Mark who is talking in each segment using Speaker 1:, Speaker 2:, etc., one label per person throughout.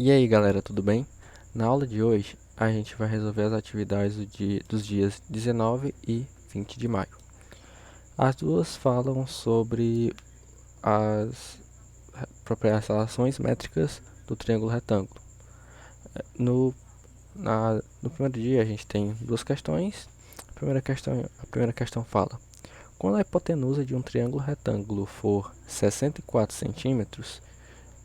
Speaker 1: E aí galera, tudo bem? Na aula de hoje a gente vai resolver as atividades dos dias 19 e 20 de maio. As duas falam sobre as próprias relações métricas do triângulo retângulo. No, no primeiro dia a gente tem duas questões. A primeira questão fala: quando a hipotenusa de um triângulo retângulo for 64 centímetros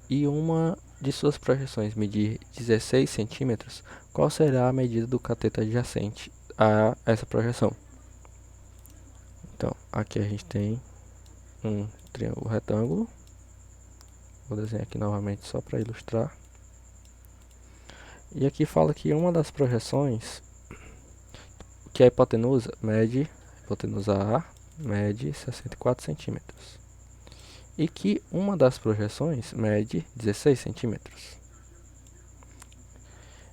Speaker 1: e uma de suas projeções medir 16 centímetros, qual será a medida do cateto adjacente a essa projeção? Então, aqui a gente tem um triângulo retângulo. Vou desenhar aqui novamente só para ilustrar. E aqui fala que uma das projeções, que a hipotenusa A mede 64 centímetros. E que uma das projeções mede 16 centímetros.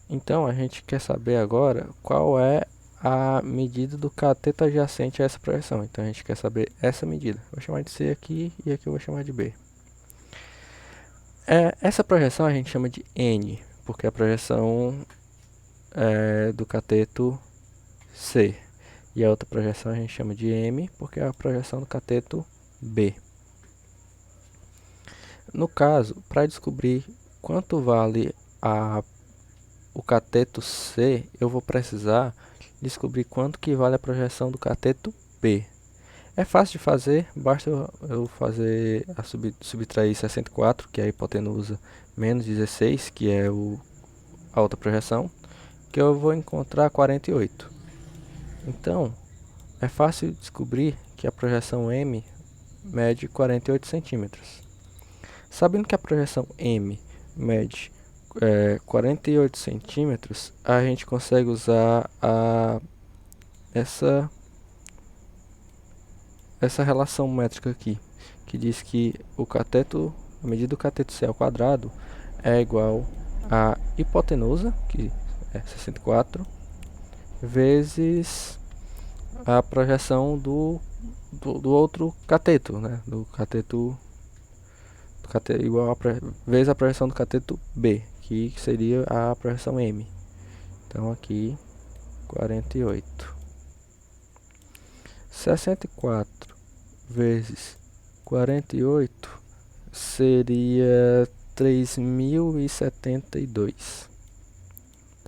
Speaker 1: Então, a gente quer saber agora qual é a medida do cateto adjacente a essa projeção. Então, a gente quer saber essa medida. Vou chamar de C aqui e aqui eu vou chamar de B. Essa projeção a gente chama de N, porque é a projeção do cateto C. E a outra projeção a gente chama de M, porque é a projeção do cateto B. No caso, para descobrir quanto vale o cateto C, eu vou precisar descobrir quanto que vale a projeção do cateto B. É fácil de fazer, basta eu fazer subtrair 64, que é a hipotenusa, menos 16, que é a outra projeção, que eu vou encontrar 48. Então, é fácil descobrir que a projeção M mede 48 centímetros. Sabendo que a projeção M mede 48 centímetros, a gente consegue usar essa relação métrica aqui, que diz que a medida do cateto C ao quadrado é igual a hipotenusa, que é 64, vezes a projeção do outro cateto, né? Igual vezes a projeção do cateto B, que seria a projeção M. Então aqui 48. 64 vezes 48 seria 3072.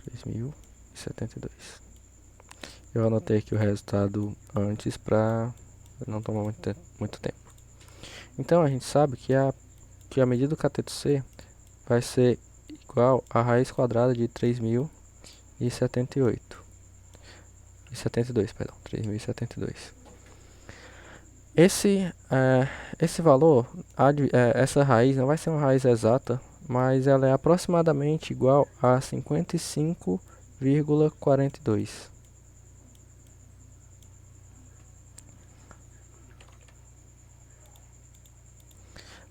Speaker 1: 3072. Eu anotei aqui o resultado antes para não tomar muito tempo. Então a gente sabe que a medida do cateto C vai ser igual a raiz quadrada de 3078. 72, perdão, 3072. Esse valor, essa raiz não vai ser uma raiz exata, mas ela é aproximadamente igual a 55,42.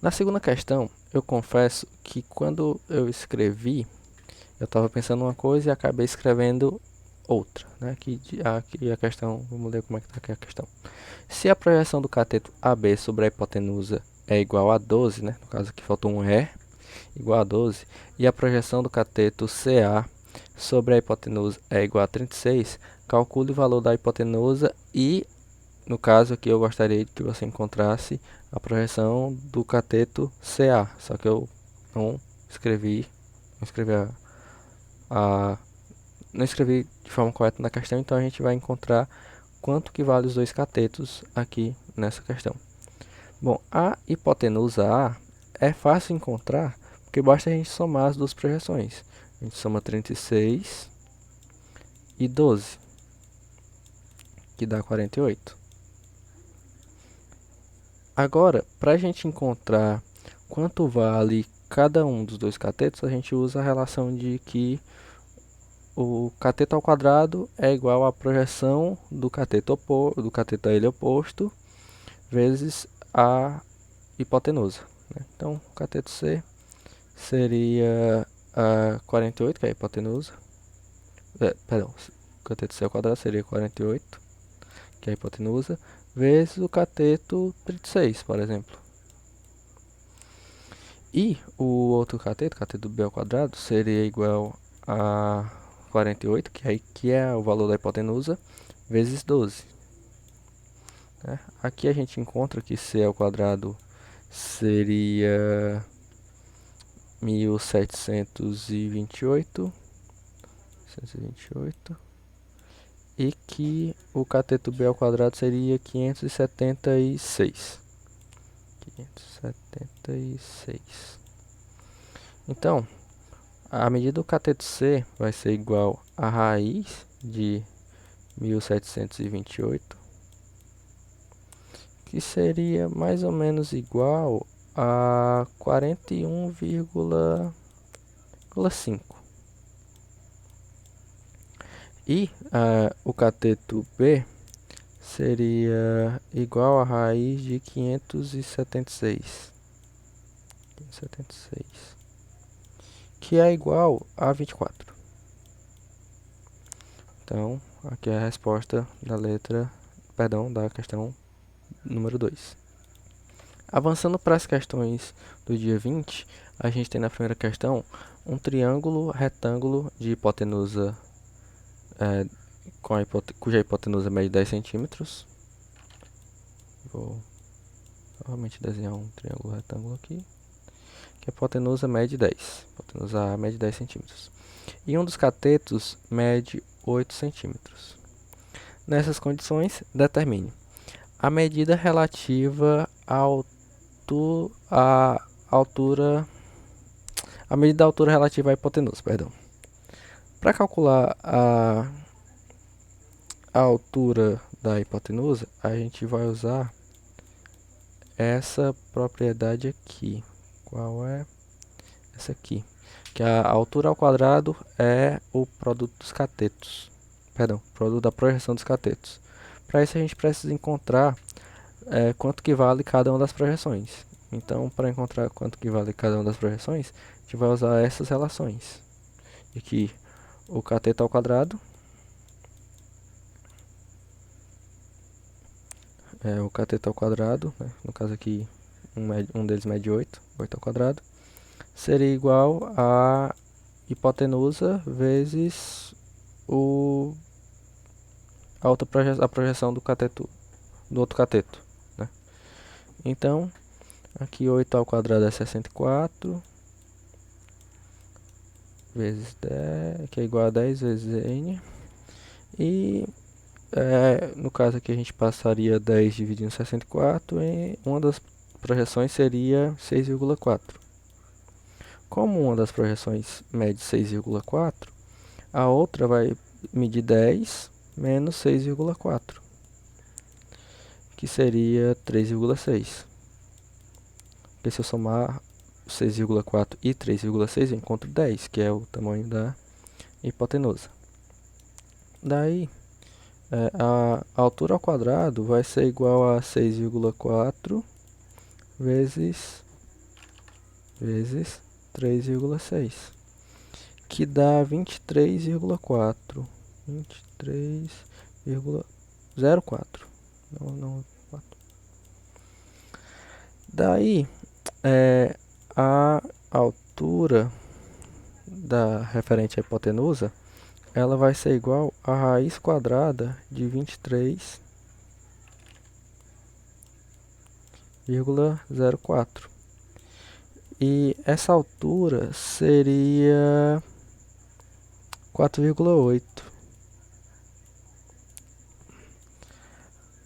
Speaker 1: Na segunda questão, eu confesso que quando eu escrevi, eu estava pensando uma coisa e acabei escrevendo outra, né? Aqui a questão, vamos ler como é que está aqui a questão. Se a projeção do cateto AB sobre a hipotenusa é igual a 12, né? No caso aqui faltou um E, igual a 12, e a projeção do cateto CA sobre a hipotenusa é igual a 36, calcule o valor da hipotenusa e, no caso aqui, eu gostaria que você encontrasse a projeção do cateto CA, só que eu não escrevi não escrevi de forma correta na questão, então a gente vai encontrar quanto que vale os dois catetos aqui nessa questão. Bom, a hipotenusa A é fácil encontrar, porque basta a gente somar as duas projeções. A gente soma 36 e 12, que dá 48. Agora, para a gente encontrar quanto vale cada um dos dois catetos, a gente usa a relação de que o cateto ao quadrado é igual à projeção do cateto a ele oposto vezes a hipotenusa, né? Então, o cateto C seria 48, que é a hipotenusa. Perdão, o cateto C ao quadrado seria 48, que é a hipotenusa, vezes o cateto 36, por exemplo. E o outro cateto, cateto b ao quadrado, seria igual a 48, que é o valor da hipotenusa, vezes 12. Né? Aqui a gente encontra que c ao quadrado seria 1728, e que o cateto b ao quadrado seria 576. Então, a medida do cateto C vai ser igual a raiz de 1728, que seria mais ou menos igual a 41,5. E o cateto B seria igual a raiz de 576, que é igual a 24. Então, aqui é a resposta da questão número 2. Avançando para as questões do dia 20, a gente tem na primeira questão um triângulo retângulo de hipotenusa, cuja hipotenusa mede 10 centímetros. Vou novamente desenhar um triângulo retângulo aqui, que a hipotenusa mede 10. Hipotenusa A mede 10 centímetros. E um dos catetos mede 8 centímetros. Nessas condições, determine a medida relativa à altura, a medida da altura relativa à hipotenusa, perdão. Para calcular a altura da hipotenusa, a gente vai usar essa propriedade aqui. Qual é? Essa aqui. Que a altura ao quadrado é o produto dos catetos. Perdão, produto da projeção dos catetos. Para isso a gente precisa encontrar quanto que vale cada uma das projeções. Então, para encontrar quanto que vale cada uma das projeções, a gente vai usar essas relações. Aqui, o cateto ao quadrado, né? No caso aqui, um deles mede 8 ao quadrado, seria igual a hipotenusa vezes a projeção do outro cateto. Né? Então, aqui 8 ao quadrado é 64, vezes 10, que é igual a 10 vezes n. E no caso aqui a gente passaria 10 dividindo 64 e uma das projeções seria 6,4. Como uma das projeções mede 6,4, a outra vai medir 10 menos 6,4, que seria 3,6. Porque se eu somar 6,4 e 3,6, eu encontro 10, que é o tamanho da hipotenusa. Daí, a altura ao quadrado vai ser igual a 6,4 vezes 3,6, que dá 23,4. 23,04. Não, 4. Daí, a altura referente à hipotenusa, ela vai ser igual a raiz quadrada de 23,04. E essa altura seria 4,8.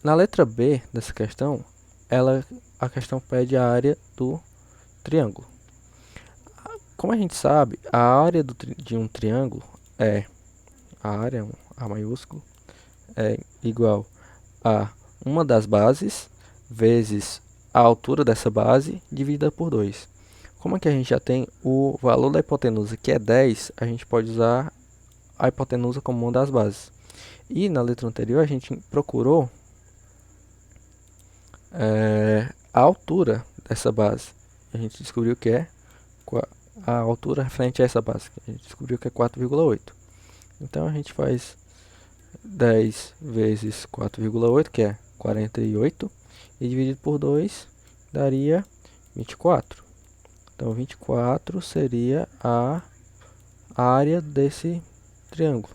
Speaker 1: Na letra B dessa questão, a questão pede a área do triângulo. Como a gente sabe, a área de um triângulo a área, A maiúsculo, é igual a uma das bases vezes a altura dessa base dividida por 2. Como aqui a gente já tem o valor da hipotenusa, que é 10, a gente pode usar a hipotenusa como uma das bases. E na letra anterior a gente procurou a altura dessa base. A gente descobriu que é a altura referente a essa base. A gente descobriu que é 4,8. Então a gente faz 10 vezes 4,8, que é 48, e dividido por 2 daria 24. Então, 24 seria a área desse triângulo.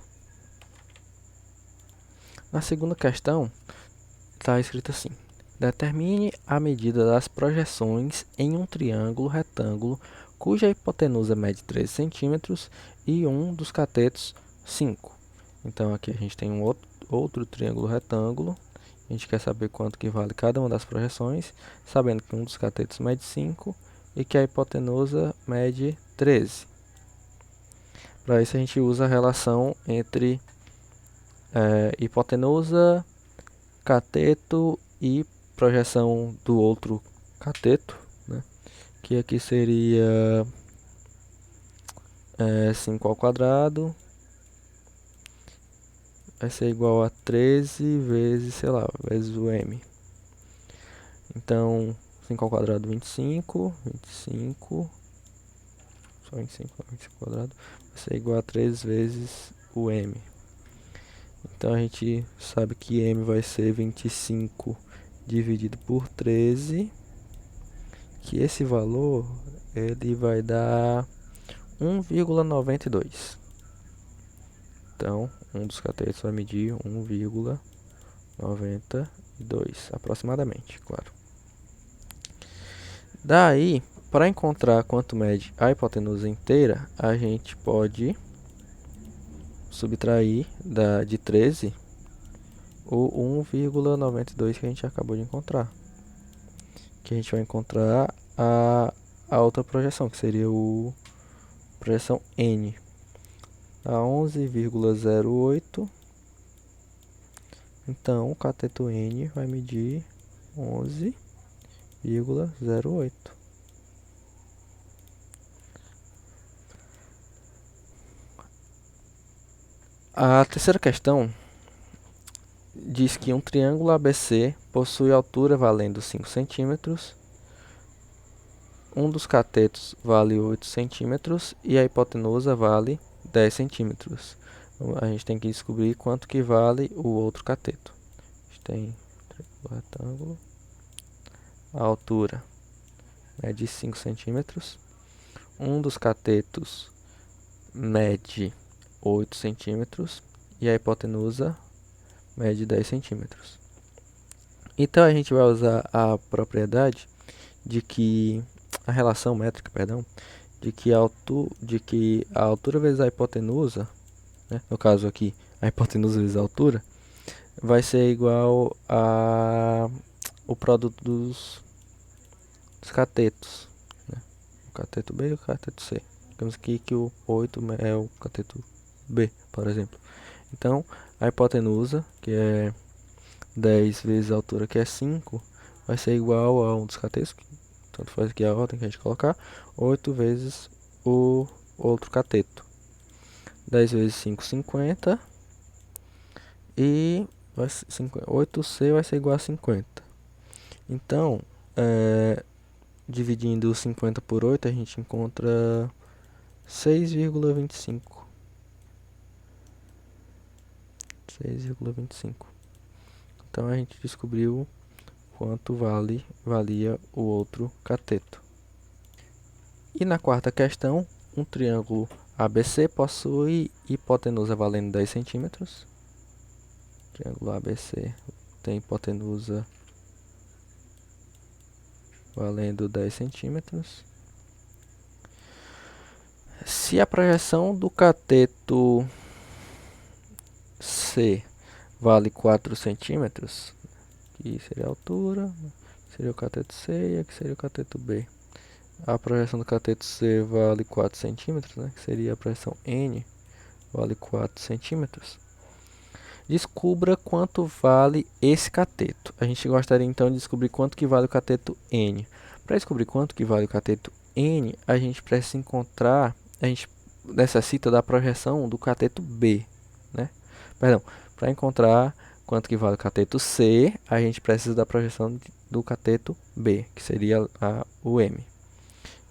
Speaker 1: Na segunda questão, está escrito assim: determine a medida das projeções em um triângulo retângulo cuja hipotenusa mede 13 centímetros e um dos catetos 5. Então, aqui a gente tem um outro triângulo retângulo. A gente quer saber quanto que vale cada uma das projeções, sabendo que um dos catetos mede 5 e que a hipotenusa mede 13. Para isso, a gente usa a relação entre hipotenusa, cateto e projeção do outro cateto, né? Que aqui seria 5 ao quadrado, vai ser igual a 13 vezes, sei lá, vezes o m. Então, 5 ao quadrado, 25, só 25 ao quadrado, vai ser igual a 3 vezes o m. Então, a gente sabe que m vai ser 25 dividido por 13, que esse valor ele vai dar 1,92. Então, um dos catetos vai medir 1,92 aproximadamente, claro. Daí, para encontrar quanto mede a hipotenusa inteira, a gente pode subtrair de 13 o 1,92 que a gente acabou de encontrar. Que a gente vai encontrar a outra projeção, que seria a projeção N. A 11,08. Então, o cateto N vai medir 11,08. A terceira questão diz que um triângulo ABC possui altura valendo 5 centímetros, um dos catetos vale 8 centímetros e a hipotenusa vale 10 centímetros. Então, a gente tem que descobrir quanto que vale o outro cateto. A gente tem o retângulo, a altura mede 5 centímetros, um dos catetos mede 8 centímetros e a hipotenusa mede 10 centímetros. Então, a gente vai usar a propriedade de que a relação métrica, perdão, de que a altura vezes a hipotenusa, né, no caso aqui, a hipotenusa vezes a altura, vai ser igual a o produto dos catetos, né? O cateto B e o cateto C. Digamos aqui que o 8 é o cateto B, por exemplo. Então, a hipotenusa, que é 10 vezes a altura, que é 5, vai ser igual a um dos catetos, tanto faz aqui a ordem que a gente colocar, 8 vezes o outro cateto. 10 vezes 5, 50. E 8C vai ser igual a 50. Então, dividindo 50 por 8, a gente encontra 6,25. 6,25. Então, a gente descobriu quanto valia o outro cateto. E na quarta questão, um triângulo ABC possui hipotenusa valendo 10 centímetros. Triângulo ABC tem hipotenusa valendo 10 centímetros. Se a projeção do cateto C vale 4 centímetros, que seria a altura, seria o cateto C e aqui seria o cateto B. A projeção do cateto C vale 4 centímetros, né, que seria a projeção N, vale 4 centímetros. Descubra quanto vale esse cateto. A gente gostaria então de descobrir quanto que vale o cateto N. Para descobrir quanto que vale o cateto N, a gente precisa encontrar, a gente necessita da projeção do cateto B, né? Perdão, para encontrar quanto que vale o cateto C, a gente precisa da projeção do cateto B, que seria o M.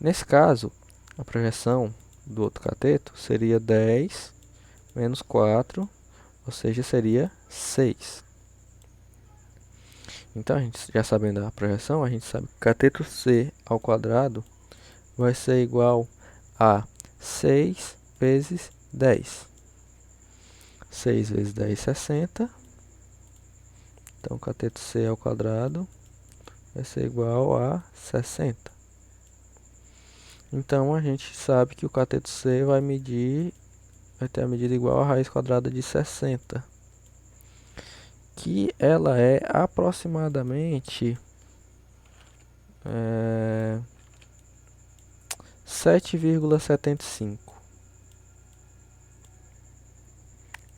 Speaker 1: Nesse caso, a projeção do outro cateto seria 10 menos 4, ou seja, seria 6. Então, a gente já sabendo a projeção, a gente sabe que cateto C ao quadrado vai ser igual a 6 vezes 10. 6 vezes 10, 60. Então, cateto C ao quadrado vai ser igual a 60. Então, a gente sabe que o cateto C vai ter a medida igual a raiz quadrada de 60. Que ela é aproximadamente 7,75.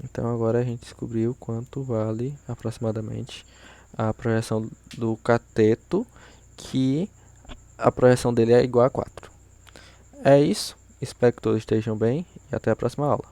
Speaker 1: Então agora a gente descobriu quanto vale aproximadamente a projeção do cateto, que a projeção dele é igual a 4. É isso, espero que todos estejam bem e até a próxima aula.